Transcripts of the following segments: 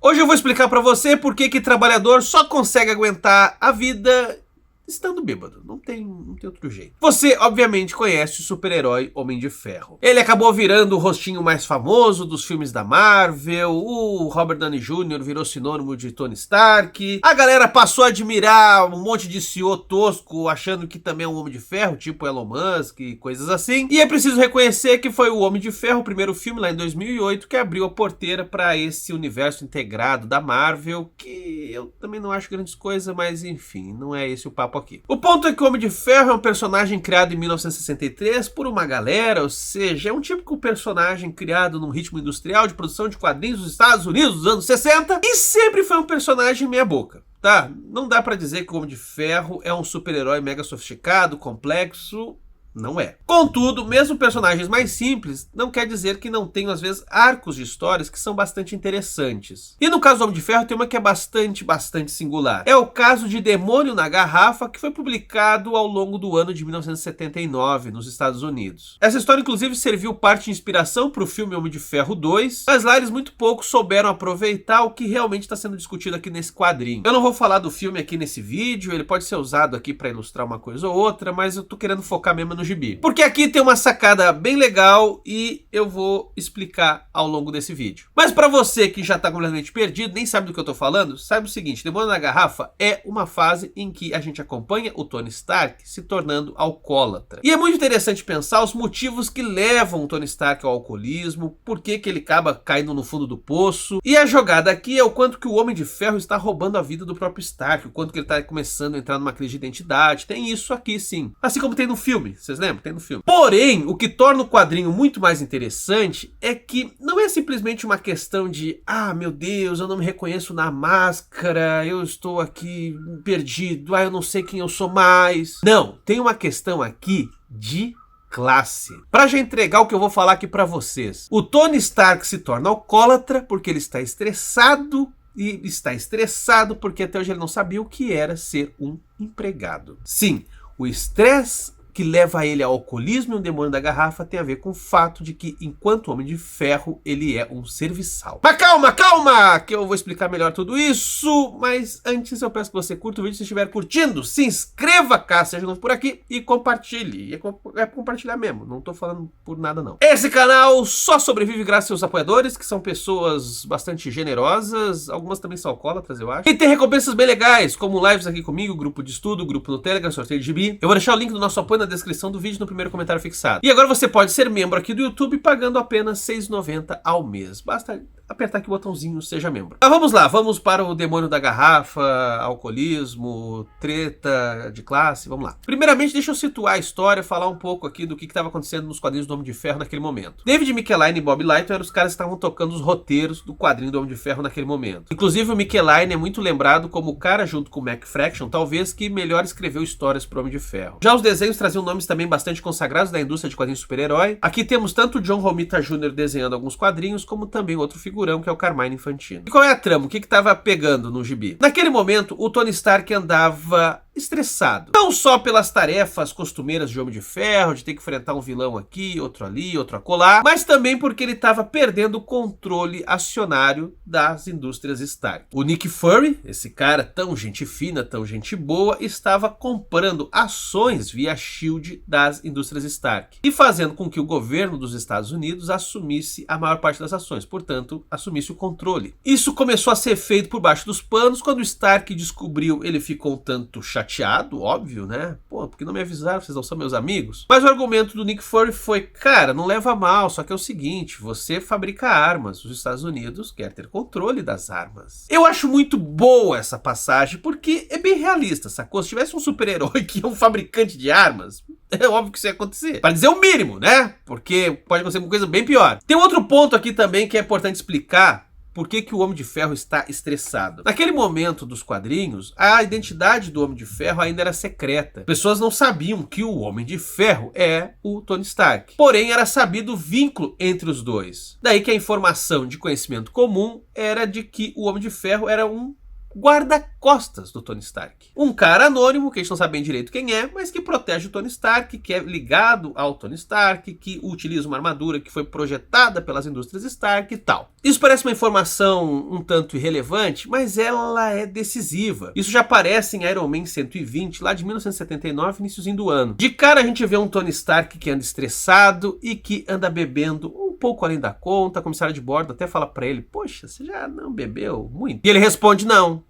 Hoje eu vou explicar pra você por que trabalhador só consegue aguentar a vida estando bêbado. Não tem outro jeito. Você, obviamente, conhece o super-herói Homem de Ferro. Ele acabou virando o rostinho mais famoso dos filmes da Marvel. O Robert Downey Jr. virou sinônimo de Tony Stark. A galera passou a admirar um monte de CEO tosco, achando que também é um Homem de Ferro, tipo Elon Musk e coisas assim. E é preciso reconhecer que foi o Homem de Ferro, o primeiro filme lá em 2008, que abriu a porteira para esse universo integrado da Marvel, que eu também não acho grandes coisas, mas enfim, não é esse o papo aqui. O ponto é que o Homem de Ferro é um personagem criado em 1963 por uma galera, ou seja, é um típico personagem criado num ritmo industrial de produção de quadrinhos dos Estados Unidos dos anos 60 e sempre foi um personagem meia boca. Tá? Não dá pra dizer que o Homem de Ferro é um super-herói mega sofisticado, complexo. Não é. Contudo, mesmo personagens mais simples, não quer dizer que não tenham, às vezes, arcos de histórias que são bastante interessantes. E no caso do Homem de Ferro tem uma que é bastante singular. É o caso de Demônio na Garrafa, que foi publicado ao longo do ano de 1979, nos Estados Unidos. Essa história, inclusive, serviu parte de inspiração para o filme Homem de Ferro 2, mas lá eles muito pouco souberam aproveitar o que realmente está sendo discutido aqui nesse quadrinho. Eu não vou falar do filme aqui nesse vídeo, ele pode ser usado aqui para ilustrar uma coisa ou outra, mas eu tô querendo focar mesmo no gibi. Porque aqui tem uma sacada bem legal e eu vou explicar ao longo desse vídeo. Mas para você que já está completamente perdido, nem sabe do que eu tô falando, saiba o seguinte: Demônio na Garrafa é uma fase em que a gente acompanha o Tony Stark se tornando alcoólatra. E é muito interessante pensar os motivos que levam o Tony Stark ao alcoolismo, por que ele acaba caindo no fundo do poço. E a jogada aqui é o quanto que o Homem de Ferro está roubando a vida do próprio Stark, o quanto que ele está começando a entrar numa crise de identidade. Tem isso aqui sim. Assim como tem no filme. Vocês lembram? Tem no filme. Porém, o que torna o quadrinho muito mais interessante é que não é simplesmente uma questão de meu Deus, eu não me reconheço na máscara, eu estou aqui perdido, eu não sei quem eu sou mais. Não, tem uma questão aqui de classe. Para já entregar o que eu vou falar aqui para vocês. O Tony Stark se torna alcoólatra porque ele está estressado, e está estressado porque até hoje ele não sabia o que era ser um empregado. Sim, o estresse que leva ele ao alcoolismo e o Demônio da Garrafa tem a ver com o fato de que, enquanto Homem de Ferro, ele é um serviçal. Mas calma, que eu vou explicar melhor tudo isso. Mas antes eu peço que você curta o vídeo se estiver curtindo. Se inscreva, caso seja novo por aqui, e compartilhe. É compartilhar mesmo, não tô falando por nada não. Esse canal só sobrevive graças aos seus apoiadores, que são pessoas bastante generosas. Algumas também são alcoólatras, eu acho. E tem recompensas bem legais, como lives aqui comigo, grupo de estudo, grupo no Telegram, sorteio de gibi. Eu vou deixar o link do nosso apoio na descrição do vídeo no primeiro comentário fixado. E agora você pode ser membro aqui do YouTube pagando apenas R$ 6,90 ao mês. Basta apertar aqui o botãozinho Seja Membro. Mas vamos lá, vamos para o Demônio da Garrafa, alcoolismo, treta de classe, vamos lá. Primeiramente, deixa eu situar a história, falar um pouco aqui do que estava acontecendo nos quadrinhos do Homem de Ferro naquele momento. David Michelinie e Bob Lighton eram os caras que estavam tocando os roteiros do quadrinho do Homem de Ferro naquele momento. Inclusive, o Michelinie é muito lembrado como o cara, junto com o Mac Fraction, talvez que melhor escreveu histórias para o Homem de Ferro. Já os desenhos traziam nomes também bastante consagrados da indústria de quadrinhos super-herói. Aqui temos tanto o John Romita Jr. desenhando alguns quadrinhos, como também outro figurão, que é o Carmine Infantino. E qual é a trama? O que estava pegando no gibi? Naquele momento, o Tony Stark andava estressado. Não só pelas tarefas costumeiras de Homem de Ferro, de ter que enfrentar um vilão aqui, outro ali, outro acolá, mas também porque ele estava perdendo o controle acionário das indústrias Stark. O Nick Fury, esse cara tão gente fina, tão gente boa, estava comprando ações via Shield das indústrias Stark e fazendo com que o governo dos Estados Unidos assumisse a maior parte das ações, portanto, assumisse o controle. Isso começou a ser feito por baixo dos panos. Quando o Stark descobriu, ele ficou um tanto chateado, óbvio, né? Pô, porque não me avisaram, vocês não são meus amigos? Mas o argumento do Nick Fury foi, cara, não leva a mal, só que é o seguinte, você fabrica armas, os Estados Unidos quer ter controle das armas. Eu acho muito boa essa passagem, porque é bem realista, sacou? Se tivesse um super-herói que é um fabricante de armas, é óbvio que isso ia acontecer. Para dizer o mínimo, né? Porque pode acontecer uma coisa bem pior. Tem outro ponto aqui também que é importante explicar por que o Homem de Ferro está estressado. Naquele momento dos quadrinhos, a identidade do Homem de Ferro ainda era secreta. Pessoas não sabiam que o Homem de Ferro é o Tony Stark. Porém, era sabido o vínculo entre os dois. Daí que a informação de conhecimento comum era de que o Homem de Ferro era um guarda-costas do Tony Stark. Um cara anônimo, que a gente não sabe bem direito quem é, mas que protege o Tony Stark, que é ligado ao Tony Stark, que utiliza uma armadura que foi projetada pelas indústrias Stark e tal. Isso parece uma informação um tanto irrelevante, mas ela é decisiva. Isso já aparece em Iron Man 120, lá de 1979, iníciozinho do ano. De cara a gente vê um Tony Stark que anda estressado e que anda bebendo um pouco além da conta. A comissária de bordo até fala pra ele: poxa, você já não bebeu muito? E ele responde: não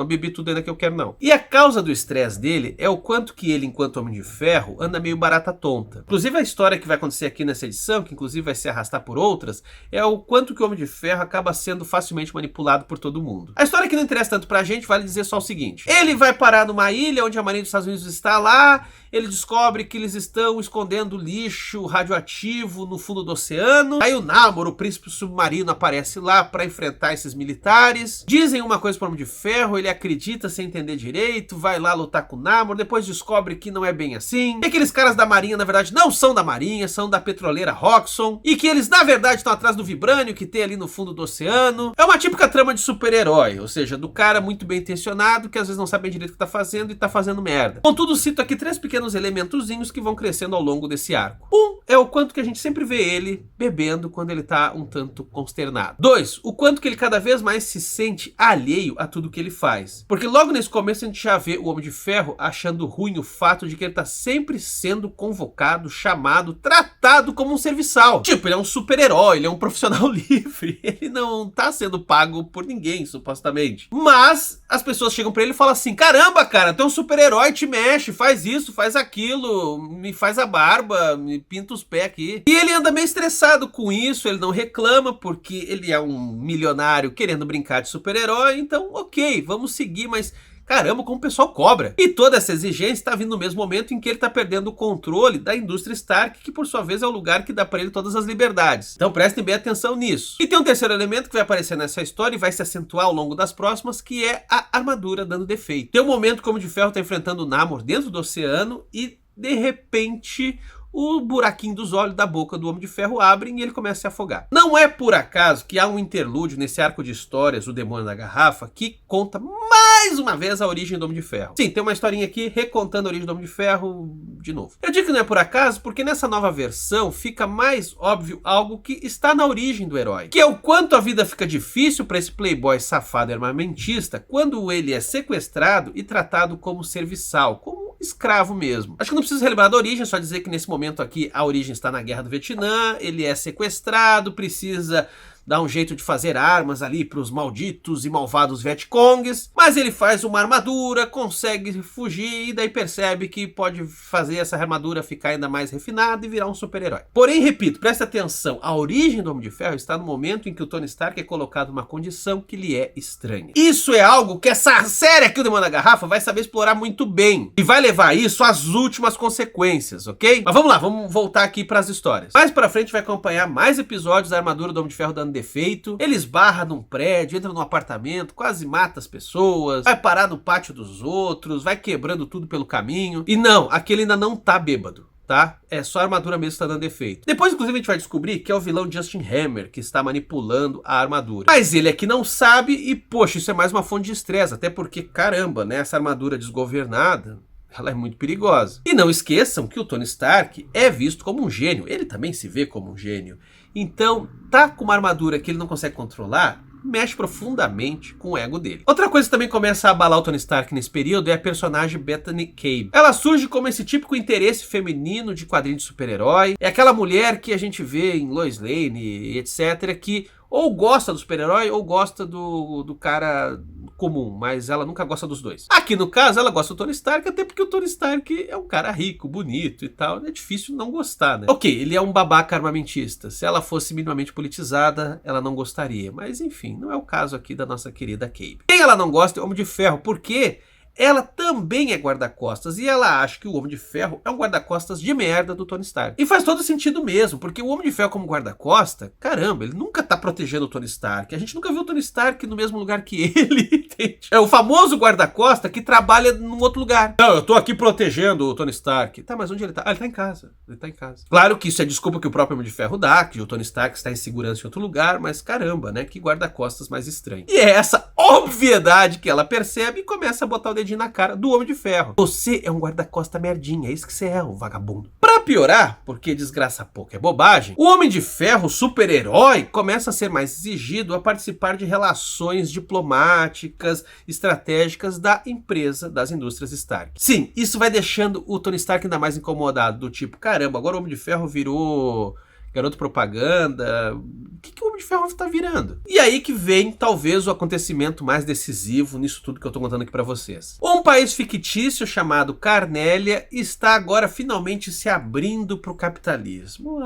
bebi tudo ainda que eu quero, não. E a causa do estresse dele é o quanto que ele, enquanto Homem de Ferro, anda meio barata tonta. Inclusive a história que vai acontecer aqui nessa edição, que inclusive vai se arrastar por outras, é o quanto que o Homem de Ferro acaba sendo facilmente manipulado por todo mundo. A história que não interessa tanto pra gente vale dizer só o seguinte: ele vai parar numa ilha onde a Marinha dos Estados Unidos está lá, ele descobre que eles estão escondendo lixo radioativo no fundo do oceano. Aí o Namor, o príncipe submarino, aparece lá pra enfrentar esses militares. Dizem uma coisa pro Homem de Ferro, ele acredita sem entender direito, vai lá lutar com o Namor, depois descobre que não é bem assim. E aqueles caras da Marinha, na verdade, não são da Marinha, são da petroleira Roxxon. E que eles, na verdade, estão atrás do vibrânio que tem ali no fundo do oceano. É uma típica trama de super-herói, ou seja, do cara muito bem intencionado, que às vezes não sabe bem direito o que tá fazendo e tá fazendo merda. Contudo, cito aqui 3 pequenos elementozinhos que vão crescendo ao longo desse arco. Um é o quanto que a gente sempre vê ele bebendo quando ele tá um tanto consternado. 2, o quanto que ele cada vez mais se sente alheio a tudo que ele faz. Porque logo nesse começo a gente já vê o Homem de Ferro achando ruim o fato de que ele tá sempre sendo convocado, chamado, tratado como um serviçal. Tipo, ele é um super-herói, ele é um profissional livre, ele não tá sendo pago por ninguém, supostamente. Mas as pessoas chegam pra ele e falam assim: caramba, cara, tu é um super-herói, te mexe, faz isso, faz aquilo, me faz a barba, me pinta os pés aqui. E ele anda meio estressado com isso, ele não reclama porque ele é um milionário querendo brincar de super-herói, então ok, vamos seguir, mas caramba, como o pessoal cobra. E toda essa exigência está vindo no mesmo momento em que ele está perdendo o controle da indústria Stark, que por sua vez é o lugar que dá para ele todas as liberdades. Então prestem bem atenção nisso. E tem um terceiro elemento que vai aparecer nessa história e vai se acentuar ao longo das próximas, que é a armadura dando defeito. Tem um momento como o Homem de Ferro está enfrentando o Namor dentro do oceano e de repente o buraquinho dos olhos da boca do Homem de Ferro abre e ele começa a se afogar. Não é por acaso que há um interlúdio nesse arco de histórias, O Demônio da Garrafa, que conta mais uma vez a origem do Homem de Ferro. Sim, tem uma historinha aqui recontando a origem do Homem de Ferro de novo. Eu digo que não é por acaso porque nessa nova versão fica mais óbvio algo que está na origem do herói, que é o quanto a vida fica difícil para esse playboy safado armamentista quando ele é sequestrado e tratado como serviçal, como escravo mesmo. Acho que não preciso relembrar da origem, só dizer que nesse momento aqui a origem está na Guerra do Vietnã, ele é sequestrado, precisa dar um jeito de fazer armas ali para os malditos e malvados Vietcongs, mas ele faz uma armadura, consegue fugir e daí percebe que pode fazer essa armadura ficar ainda mais refinada e virar um super-herói. Porém, repito, presta atenção, a origem do Homem de Ferro está no momento em que o Tony Stark é colocado numa condição que lhe é estranha. Isso é algo que essa série aqui, O Demônio da Garrafa, vai saber explorar muito bem e vai levar isso às últimas consequências, ok? Mas vamos lá, vamos voltar aqui para as histórias. Mais pra frente vai acompanhar mais episódios da armadura do Homem de Ferro dando defeito, ele esbarra num prédio, entra num apartamento, quase mata as pessoas, vai parar no pátio dos outros, vai quebrando tudo pelo caminho. E não, aquele ainda não tá bêbado, tá? É só a armadura mesmo que tá dando defeito. Depois, inclusive, a gente vai descobrir que é o vilão Justin Hammer que está manipulando a armadura. Mas ele é que não sabe e, poxa, isso é mais uma fonte de estresse, até porque, caramba, né, essa armadura desgovernada, ela é muito perigosa. E não esqueçam que o Tony Stark é visto como um gênio. Ele também se vê como um gênio. Então, tá com uma armadura que ele não consegue controlar, mexe profundamente com o ego dele. Outra coisa que também começa a abalar o Tony Stark nesse período é a personagem Bethany Cable. Ela surge como esse típico interesse feminino de quadrinho de super-herói. É aquela mulher que a gente vê em Lois Lane, etc., que ou gosta do super-herói ou gosta do cara comum, mas ela nunca gosta dos dois. Aqui no caso, ela gosta do Tony Stark, até porque o Tony Stark é um cara rico, bonito e tal, é difícil não gostar, né? Ok, ele é um babaca armamentista, se ela fosse minimamente politizada, ela não gostaria, mas enfim, não é o caso aqui da nossa querida Cable. Quem ela não gosta é o Homem de Ferro, porque ela também é guarda-costas e ela acha que o Homem de Ferro é um guarda-costas de merda do Tony Stark. E faz todo sentido mesmo, porque o Homem de Ferro como guarda-costa, caramba, ele nunca tá protegendo o Tony Stark. A gente nunca viu o Tony Stark no mesmo lugar que ele, gente. É o famoso guarda-costa que trabalha num outro lugar. Não, eu tô aqui protegendo o Tony Stark. Tá, mas onde ele tá? Ah, ele tá em casa. Ele tá em casa. Claro que isso é desculpa que o próprio Homem de Ferro dá, que o Tony Stark está em segurança em outro lugar, mas caramba, né? Que guarda-costas mais estranho. E é essa obviedade que ela percebe e começa a botar o dedinho na cara do Homem de Ferro. Você é um guarda-costa merdinha, é isso que você é, um vagabundo. Pra piorar, porque desgraça pouco é bobagem, o Homem de Ferro, super-herói, começa a ser mais exigido a participar de relações diplomáticas, estratégicas da empresa, das indústrias Stark. Sim, isso vai deixando o Tony Stark ainda mais incomodado, do tipo, caramba, agora o Homem de Ferro virou garoto propaganda, o que o Homem de Ferro tá virando? E aí que vem, talvez, o acontecimento mais decisivo nisso tudo que eu tô contando aqui pra vocês. Um país fictício chamado Carnélia está agora finalmente se abrindo pro capitalismo.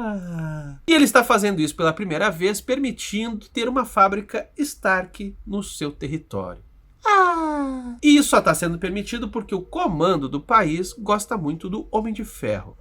E ele está fazendo isso pela primeira vez, permitindo ter uma fábrica Stark no seu território. E isso só está sendo permitido porque o comando do país gosta muito do Homem de Ferro.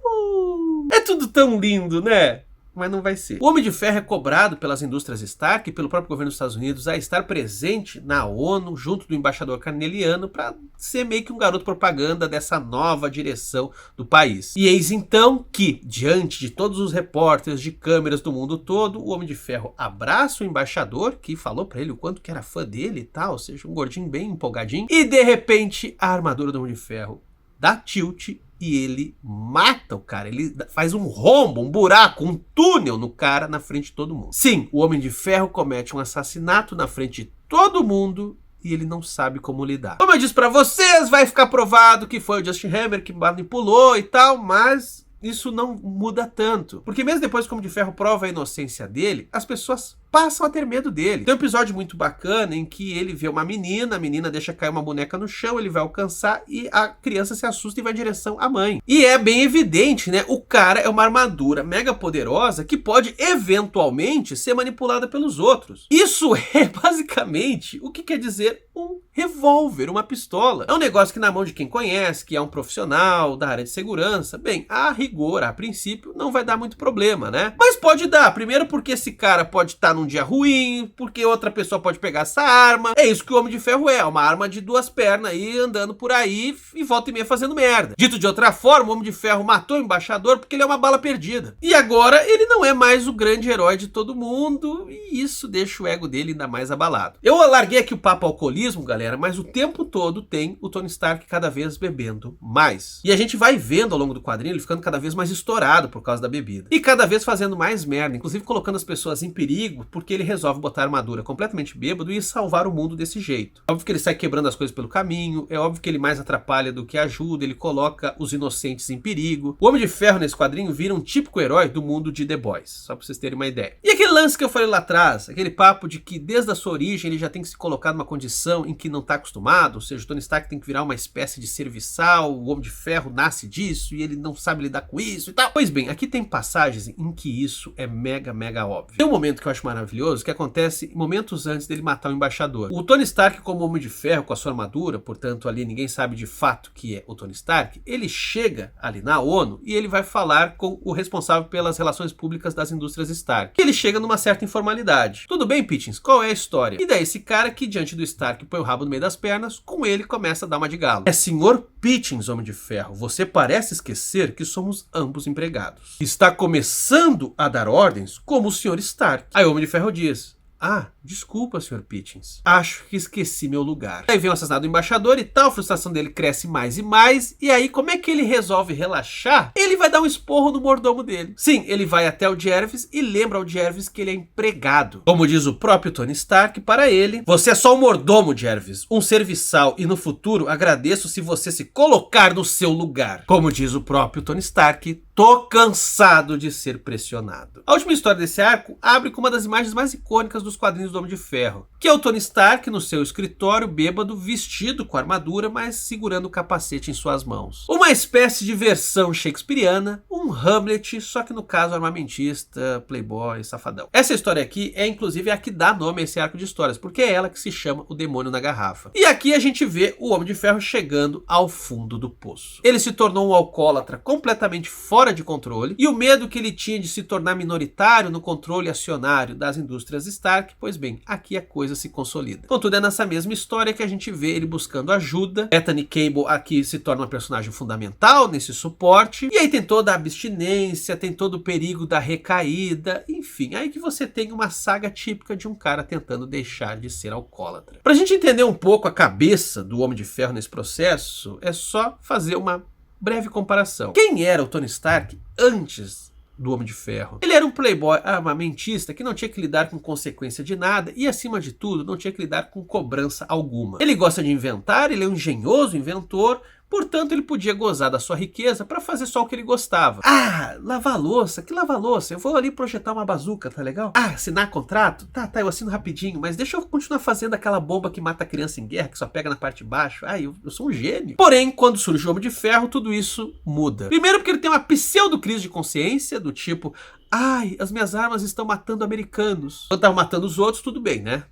É tudo tão lindo, né? Mas não vai ser. O Homem de Ferro é cobrado pelas indústrias Stark e pelo próprio governo dos Estados Unidos a estar presente na ONU junto do embaixador carneliano para ser meio que um garoto propaganda dessa nova direção do país. E eis então que, diante de todos os repórteres de câmeras do mundo todo, o Homem de Ferro abraça o embaixador, que falou para ele o quanto que era fã dele e tal, ou seja, um gordinho bem empolgadinho, e de repente a armadura do Homem de Ferro dá tilt e ele mata o cara, ele faz um rombo, um buraco, um túnel no cara na frente de todo mundo. Sim, o Homem de Ferro comete um assassinato na frente de todo mundo e ele não sabe como lidar. Como eu disse pra vocês, vai ficar provado que foi o Justin Hammer que manipulou e tal, mas isso não muda tanto. Porque mesmo depois que o Homem de Ferro prova a inocência dele, as pessoas passam a ter medo dele. Tem um episódio muito bacana em que ele vê uma menina, a menina deixa cair uma boneca no chão, ele vai alcançar e a criança se assusta e vai em direção à mãe. E é bem evidente, né? O cara é uma armadura mega poderosa que pode eventualmente ser manipulada pelos outros. Isso é basicamente o que quer dizer um revólver, uma pistola. É um negócio que na mão de quem conhece, que é um profissional da área de segurança, bem, a rigor, a princípio, não vai dar muito problema, né? Mas pode dar, primeiro porque esse cara pode estar num dia ruim, porque outra pessoa pode pegar essa arma. É isso que o Homem de Ferro é, uma arma de duas pernas aí, andando por aí e volta e meia fazendo merda. Dito de outra forma, o Homem de Ferro matou o embaixador porque ele é uma bala perdida. E agora ele não é mais o grande herói de todo mundo e isso deixa o ego dele ainda mais abalado. Eu larguei aqui o papo alcoolismo, galera, mas o tempo todo tem o Tony Stark cada vez bebendo mais. E a gente vai vendo ao longo do quadrinho ele ficando cada vez mais estourado por causa da bebida. E cada vez fazendo mais merda, inclusive colocando as pessoas em perigo, porque ele resolve botar a armadura completamente bêbado e salvar o mundo desse jeito. É óbvio que ele sai quebrando as coisas pelo caminho, é óbvio que ele mais atrapalha do que ajuda, ele coloca os inocentes em perigo. O Homem de Ferro nesse quadrinho vira um típico herói do mundo de The Boys, só pra vocês terem uma ideia. E aquele lance que eu falei lá atrás, aquele papo de que desde a sua origem ele já tem que se colocar numa condição em que não tá acostumado, ou seja, o Tony Stark tem que virar uma espécie de serviçal, o Homem de Ferro nasce disso e ele não sabe lidar com isso e tal. Pois bem, aqui tem passagens em que isso é mega óbvio. Tem um momento que eu acho maravilhoso, que acontece momentos antes dele matar o embaixador. O Tony Stark, como Homem de Ferro, com a sua armadura, portanto ali ninguém sabe de fato que é o Tony Stark, ele chega ali na ONU e ele vai falar com o responsável pelas relações públicas das indústrias Stark. E ele chega numa certa informalidade. Tudo bem, Pickens? Qual é a história? E daí esse cara que diante do Stark põe o rabo no meio das pernas, com ele começa a dar uma de galo. É senhor Pickens, Homem de Ferro, você parece esquecer que somos ambos empregados. Está começando a dar ordens como o senhor Stark. Aí o Homem de Ferro diz: ah, desculpa, Sr. Pickens. Acho que esqueci meu lugar. Aí vem o assassinato do embaixador e tal, a frustração dele cresce mais e mais. E aí, como é que ele resolve relaxar? Ele vai dar um esporro no mordomo dele. Sim, ele vai até o Jervis e lembra ao Jervis que ele é empregado. Como diz o próprio Tony Stark para ele: você é só um mordomo, Jervis, um serviçal, e no futuro agradeço se você se colocar no seu lugar. Como diz o próprio Tony Stark: tô cansado de ser pressionado. A última história desse arco abre com uma das imagens mais icônicas dos quadrinhos do Homem de Ferro, que é o Tony Stark no seu escritório, bêbado, vestido com armadura, mas segurando o capacete em suas mãos. Uma espécie de versão shakespeariana, um Hamlet, só que no caso armamentista, playboy, safadão. Essa história aqui é inclusive a que dá nome a esse arco de histórias, porque é ela que se chama O Demônio na Garrafa. E aqui a gente vê o Homem de Ferro chegando ao fundo do poço. Ele se tornou um alcoólatra completamente fora fora de controle, e o medo que ele tinha de se tornar minoritário no controle acionário das indústrias Stark, pois bem, aqui a coisa se consolida. Contudo, é nessa mesma história que a gente vê ele buscando ajuda. Bethany Cable aqui se torna uma personagem fundamental nesse suporte, e aí tem toda a abstinência, tem todo o perigo da recaída, enfim, aí que você tem uma saga típica de um cara tentando deixar de ser alcoólatra. Pra gente entender um pouco a cabeça do Homem de Ferro nesse processo, é só fazer uma breve comparação. Quem era o Tony Stark antes do Homem de Ferro? Ele era um playboy armamentista que não tinha que lidar com consequência de nada e, acima de tudo, não tinha que lidar com cobrança alguma. Ele gosta de inventar, ele é um engenhoso inventor, portanto ele podia gozar da sua riqueza para fazer só o que ele gostava. Ah, lavar louça, que lavar louça? Eu vou ali projetar uma bazuca, tá legal? Ah, assinar contrato? Tá, eu assino rapidinho, mas deixa eu continuar fazendo aquela bomba que mata a criança em guerra, que só pega na parte de baixo. Ah, eu sou um gênio. Porém, quando surge o Homem de Ferro, tudo isso muda. Primeiro porque ele tem uma pseudo-crise de consciência, do tipo, ai, as minhas armas estão matando americanos. Quando estavam matando os outros, tudo bem, né?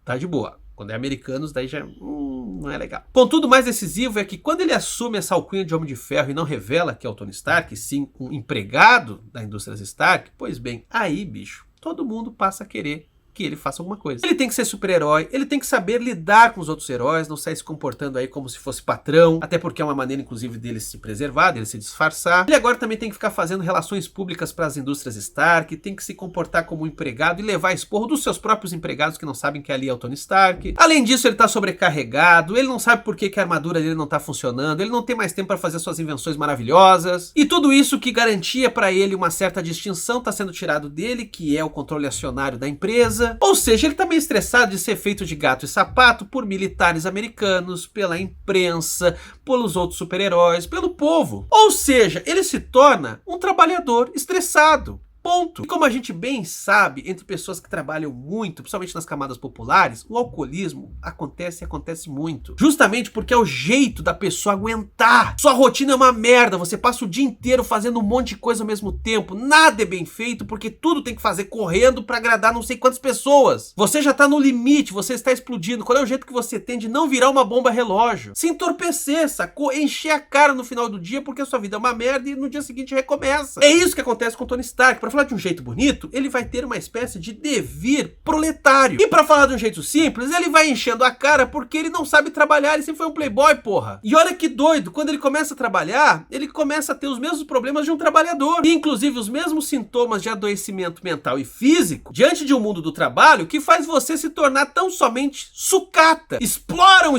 Tá de boa. Quando é americanos, daí já não é legal. Contudo, o mais decisivo é que quando ele assume essa alcunha de Homem de Ferro e não revela que é o Tony Stark, sim um empregado da indústria Stark, pois bem, aí, bicho, todo mundo passa a querer que ele faça alguma coisa. Ele tem que ser super-herói, ele tem que saber lidar com os outros heróis, não sair se comportando aí como se fosse patrão, até porque é uma maneira, inclusive, dele se preservar, dele se disfarçar. Ele agora também tem que ficar fazendo relações públicas para as indústrias Stark, tem que se comportar como um empregado e levar esporro dos seus próprios empregados que não sabem que ali é o Tony Stark. Além disso, ele tá sobrecarregado, ele não sabe por que a armadura dele não tá funcionando, ele não tem mais tempo para fazer suas invenções maravilhosas, e tudo isso que garantia para ele uma certa distinção tá sendo tirado dele, que é o controle acionário da empresa. Ou seja, ele tá meio estressado de ser feito de gato e sapato por militares americanos, pela imprensa, pelos outros super-heróis, pelo povo. Ou seja, ele se torna um trabalhador estressado. Ponto. E como a gente bem sabe, entre pessoas que trabalham muito, principalmente nas camadas populares, o alcoolismo acontece e acontece muito. Justamente porque é o jeito da pessoa aguentar. Sua rotina é uma merda, você passa o dia inteiro fazendo um monte de coisa ao mesmo tempo, nada é bem feito porque tudo tem que fazer correndo pra agradar não sei quantas pessoas. Você já tá no limite, você está explodindo. Qual é o jeito que você tem de não virar uma bomba relógio? Se entorpecer, sacou? Encher a cara no final do dia porque a sua vida é uma merda e no dia seguinte recomeça. É isso que acontece com o Tony Stark. Pra falar de um jeito bonito, ele vai ter uma espécie de devir proletário. E pra falar de um jeito simples, ele vai enchendo a cara porque ele não sabe trabalhar, ele sempre foi um playboy, porra. E olha que doido, quando ele começa a trabalhar, ele começa a ter os mesmos problemas de um trabalhador. E inclusive os mesmos sintomas de adoecimento mental e físico diante de um mundo do trabalho que faz você se tornar tão somente sucata. Exploram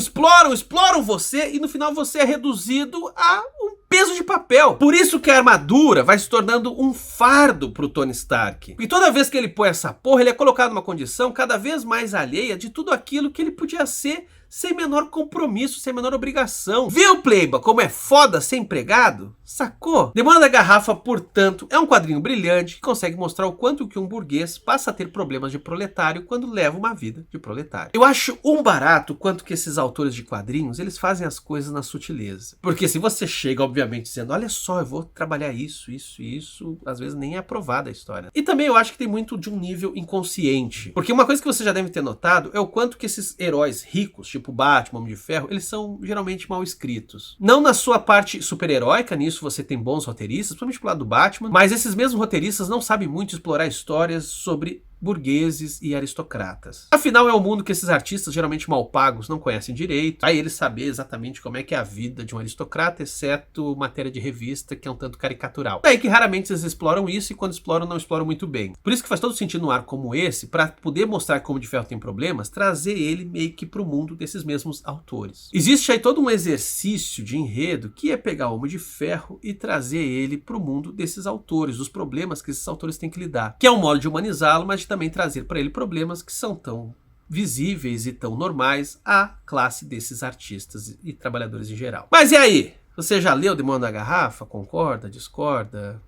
você e no final você é reduzido a um peso de papel. Por isso que a armadura vai se tornando um fardo pro Tony Stark. E toda vez que ele põe essa porra, ele é colocado numa condição cada vez mais alheia de tudo aquilo que ele podia ser sem menor compromisso, sem menor obrigação. Viu, Pleiba, como é foda ser empregado? Sacou? Demônio da Garrafa, portanto, é um quadrinho brilhante que consegue mostrar o quanto que um burguês passa a ter problemas de proletário quando leva uma vida de proletário. Eu acho um barato quanto que esses autores de quadrinhos, eles fazem as coisas na sutileza. Porque se você chega, obviamente, dizendo, olha só, eu vou trabalhar isso, às vezes nem é aprovada a história. E também eu acho que tem muito de um nível inconsciente. Porque uma coisa que você já deve ter notado é o quanto que esses heróis ricos, tipo Batman, Homem de Ferro, eles são geralmente mal escritos. Não na sua parte super-heróica, nisso você tem bons roteiristas, principalmente pro lado do Batman, mas esses mesmos roteiristas não sabem muito explorar histórias sobre burgueses e aristocratas. Afinal, é um mundo que esses artistas, geralmente mal pagos, não conhecem direito. Aí eles saber exatamente como é que é a vida de um aristocrata, exceto matéria de revista, que é um tanto caricatural. Daí que raramente eles exploram isso e quando exploram, não exploram muito bem. Por isso que faz todo sentido num arco como esse, para poder mostrar que o Homem de Ferro tem problemas, trazer ele meio que pro mundo desses mesmos autores. Existe aí todo um exercício de enredo que é pegar o Homem de Ferro e trazer ele pro mundo desses autores, os problemas que esses autores têm que lidar. Que é um modo de humanizá-lo, mas de também trazer para ele problemas que são tão visíveis e tão normais à classe desses artistas e trabalhadores em geral. Mas e aí? Você já leu Demônio da Garrafa? Concorda? Discorda?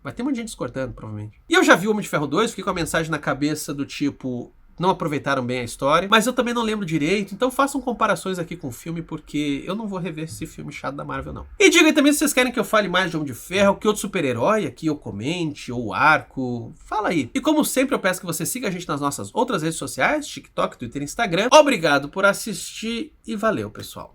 Vai ter muita gente discordando, provavelmente. E eu já vi o Homem de Ferro 2, fiquei com a mensagem na cabeça do tipo, não aproveitaram bem a história, mas eu também não lembro direito, então façam comparações aqui com o filme, porque eu não vou rever esse filme chato da Marvel, não. E diga aí também se vocês querem que eu fale mais de Homem de Ferro, que outro super-herói aqui eu comente, ou arco, fala aí. E como sempre, eu peço que você siga a gente nas nossas outras redes sociais, TikTok, Twitter e Instagram. Obrigado por assistir e valeu, pessoal.